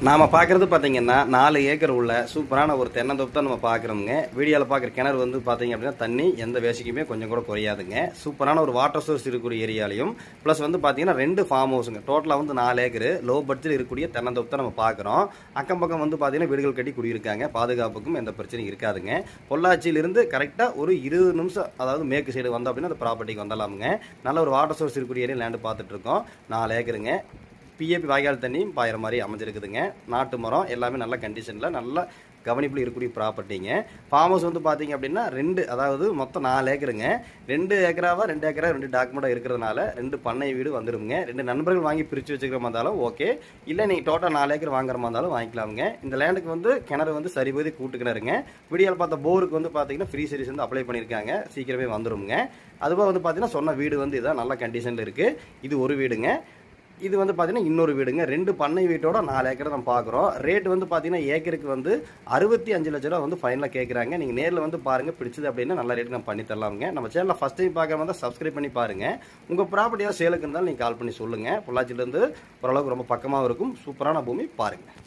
நாம் பார்க்குறது பார்த்தீங்கன்னா 4 ஏக்கர் உள்ள சூப்பரான ஒரு தென்னந்தோப்பு தான் நம்ம பார்க்குறோங்க. வீடியோவில் பார்க்குற கிணறு வந்து பார்த்தீங்க அப்படின்னா தண்ணி எந்த வேசிக்குமே கொஞ்சம் கூட குறையாதுங்க. சூப்பரான ஒரு வாட்டர் சோர்ஸ் இருக்கக்கூடிய ஏரியாலையும் ப்ளஸ் வந்து பார்த்தீங்கன்னா 2 ஃபார்ம் ஹவுஸுங்க. டோட்டலாக வந்து 4 ஏக்கரு லோ பட்ஜெட் இருக்கக்கூடிய தென்னந்தோப்பு தான் நம்ம பார்க்குறோம். அக்கம் பக்கம் வந்து பார்த்தீங்கன்னா வீடுகள் கட்டி குடியிருக்காங்க. பாதுகாப்புக்கும் எந்த பிரச்சனையும் இருக்காதுங்க. பொள்ளாச்சியிலிருந்து கரெக்டாக ஒரு 20 நிமிஷம் அதாவது மேற்கு சைடு வந்தோம் அப்படின்னா அந்த ப்ராப்பர்ட்டிக்கு வந்துடலாமுங்க. நல்ல ஒரு வாட்டர் சோர்ஸ் இருக்கக்கூடிய ஏரியா லேண்டு பார்த்துட்ருக்கோம். 4 ஏக்கருங்க. பிஏபி வாய்க்கால் தண்ணியும் பாயிற மாதிரி அமைஞ்சிருக்குதுங்க. நாட்டு மரம் எல்லாமே நல்ல கண்டிஷனில் நல்ல கவனிப்பில் இருக்கக்கூடிய ப்ராப்பர்ட்டிங்க. ஃபார்ம் ஹவுஸ் வந்து பார்த்தீங்க அப்படின்னா 2 அதாவது மொத்தம் 4 ஏக்கருங்க. 2 ஏக்கராவா 2 ஏக்கரா 2 டாக்குமெண்ட்டாக இருக்கிறதுனால 2 பண்ணை வீடு வந்துடுங்க. 2 நண்பர்கள் வாங்கி பிரித்து வச்சுக்கிற மாதிரி இருந்தாலும் ஓகே, இல்லை நீங்கள் டோட்டல் 4 ஏக்கர் வாங்குற மாதிரி இருந்தாலும் வாங்கிக்கலாமுங்க. இந்த லேண்டுக்கு வந்து கிணறு வந்து சரிபதி கூட்டு கிணறுங்க. வீடியோவில் பார்த்த போருக்கு வந்து பார்த்தீங்கன்னா ஃப்ரீ சர்வீஸ் வந்து அப்ளை பண்ணியிருக்காங்க. சீக்கிரமே வந்துடுங்க. அதுபோக வந்து பார்த்தீங்கன்னா சொன்ன வீடு வந்து இதான் நல்ல கண்டிஷனில் இருக்குது. இது ஒரு வீடுங்க. இது வந்து பார்த்தீங்கன்னா இன்னொரு வீடுங்க. 2 பண்ணை வீட்டோட 4 ஏக்கரை நம்ம பார்க்குறோம். ரேட் வந்து பார்த்தீங்கன்னா ஏக்கருக்கு வந்து 65 லட்ச ரூபா வந்து ஃபைனலாக கேட்குறாங்க. நீங்கள் நேரில் வந்து பாருங்கள், பிடிச்சது அப்படின்னா நல்ல ரேட்டு நம்ம பண்ணி தரலாமுங்க. நம்ம சேனலில் ஃபஸ்ட் டைம் பார்க்குற மாதிரி தான் சப்ஸ்கிரைப் பண்ணி பாருங்கள். உங்கள் ப்ராப்பர்ட்டியாக சேலுக்கு இருந்தாலும் நீங்கள் கால் பண்ணி சொல்லுங்கள். பொள்ளாச்சியிலேருந்து ஓரளவுக்கு ரொம்ப பக்கமாக இருக்கும். சூப்பரான பூமி பாருங்கள்.